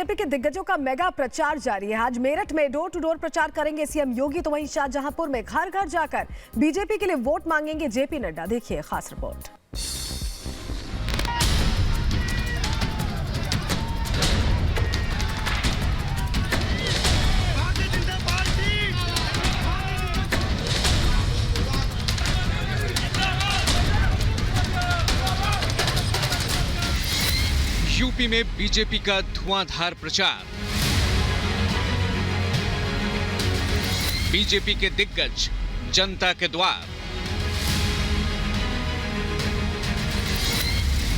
BJP के दिग्गजों का मेगा प्रचार जारी है। आज मेरठ में डोर टू डोर प्रचार करेंगे सीएम योगी, तो वहीं शाहजहांपुर में घर घर जाकर बीजेपी के लिए वोट मांगेंगे जेपी नड्डा। देखिए खास रिपोर्ट। यूपी में बीजेपी का धुआंधार प्रचार। बीजेपी के दिग्गज जनता के द्वार।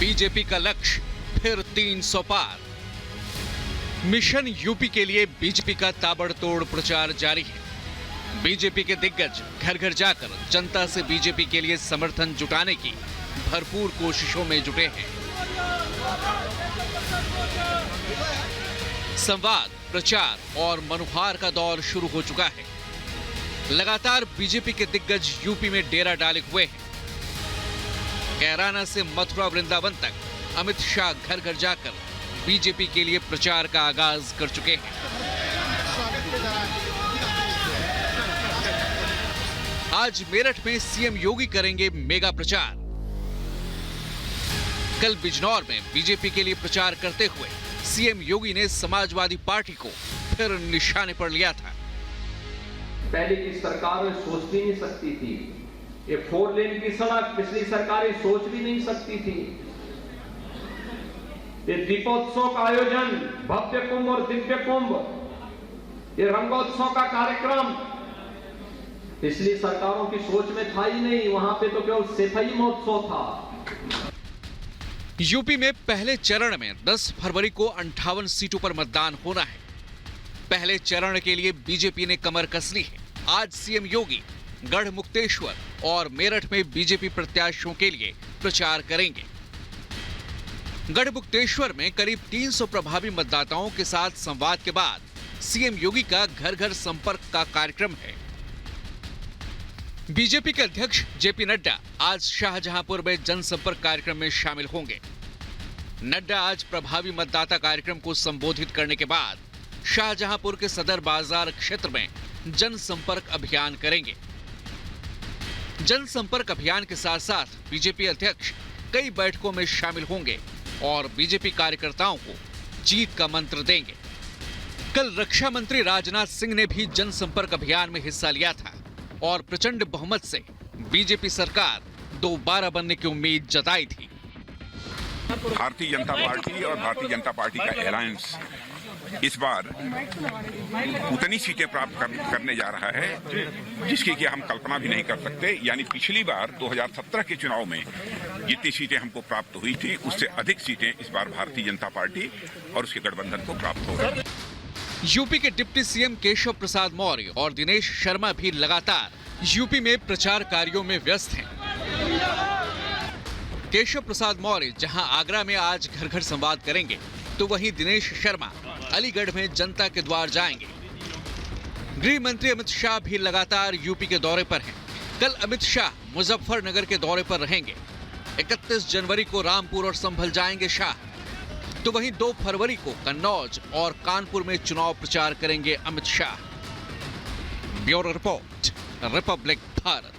बीजेपी का लक्ष्य फिर 300 पार। मिशन यूपी के लिए बीजेपी का ताबड़तोड़ प्रचार जारी है। बीजेपी के दिग्गज घर घर जाकर जनता से बीजेपी के लिए समर्थन जुटाने की भरपूर कोशिशों में जुटे हैं। संवाद, प्रचार और मनुहार का दौर शुरू हो चुका है। लगातार बीजेपी के दिग्गज यूपी में डेरा डाले हुए हैं। कैराना से मथुरा वृंदावन तक अमित शाह घर घर जाकर बीजेपी के लिए प्रचार का आगाज कर चुके हैं। आज मेरठ में सीएम योगी करेंगे मेगा प्रचार। कल बिजनौर में बीजेपी के लिए प्रचार करते हुए सीएम योगी ने समाजवादी पार्टी को फिर निशाने पर लिया था। पहले की सरकार सोच भी नहीं सकती थी। ये 4 लेन की सड़क पिछली सरकारें सोच भी नहीं सकती थी। ये दीपोत्सव का आयोजन, भव्य कुंभ और दिव्य कुंभ, ये रंगोत्सव का कार्यक्रम पिछली सरकारों की सोच में था ही नहीं। वहां पे तो केवल सफाई महोत्सव था। यूपी में पहले चरण में 10 फरवरी को 58 सीटों पर मतदान होना है। पहले चरण के लिए बीजेपी ने कमर कस ली है। आज सीएम योगी गढ़मुक्तेश्वर और मेरठ में बीजेपी प्रत्याशियों के लिए प्रचार करेंगे। गढ़मुक्तेश्वर में करीब 300 प्रभावी मतदाताओं के साथ संवाद के बाद सीएम योगी का घर घर संपर्क का कार्यक्रम है। बीजेपी के अध्यक्ष जेपी नड्डा आज शाहजहांपुर में जनसंपर्क कार्यक्रम में शामिल होंगे। नड्डा आज प्रभावी मतदाता कार्यक्रम को संबोधित करने के बाद शाहजहांपुर के सदर बाजार क्षेत्र में जनसंपर्क अभियान करेंगे। जनसंपर्क अभियान के साथ साथ बीजेपी अध्यक्ष कई बैठकों में शामिल होंगे और बीजेपी कार्यकर्ताओं को जीत का मंत्र देंगे। कल रक्षा मंत्री राजनाथ सिंह ने भी जनसंपर्क अभियान में हिस्सा लिया था और प्रचंड बहुमत से बीजेपी सरकार दोबारा बनने की उम्मीद जताई थी। भारतीय जनता पार्टी और भारतीय जनता पार्टी का अलायंस इस बार उतनी सीटें प्राप्त करने जा रहा है जिसकी कि हम कल्पना भी नहीं कर सकते। यानी पिछली बार 2017 के चुनाव में जितनी सीटें हमको प्राप्त हुई थी उससे अधिक सीटें इस बार भारतीय जनता पार्टी और उसके गठबंधन को प्राप्त हो गई। यूपी के डिप्टी सीएम केशव प्रसाद मौर्य और दिनेश शर्मा भी लगातार यूपी में प्रचार कार्यों में व्यस्त हैं। केशव प्रसाद मौर्य जहां आगरा में आज घर घर संवाद करेंगे, तो वहीं दिनेश शर्मा अलीगढ़ में जनता के द्वार जाएंगे। गृह मंत्री अमित शाह भी लगातार यूपी के दौरे पर हैं। कल अमित शाह मुजफ्फरनगर के दौरे पर रहेंगे। 31 जनवरी को रामपुर और संभल जाएंगे शाह, तो वहीं 2 फरवरी को कन्नौज और कानपुर में चुनाव प्रचार करेंगे Amit Shah. Bureau report, Republic Bharat.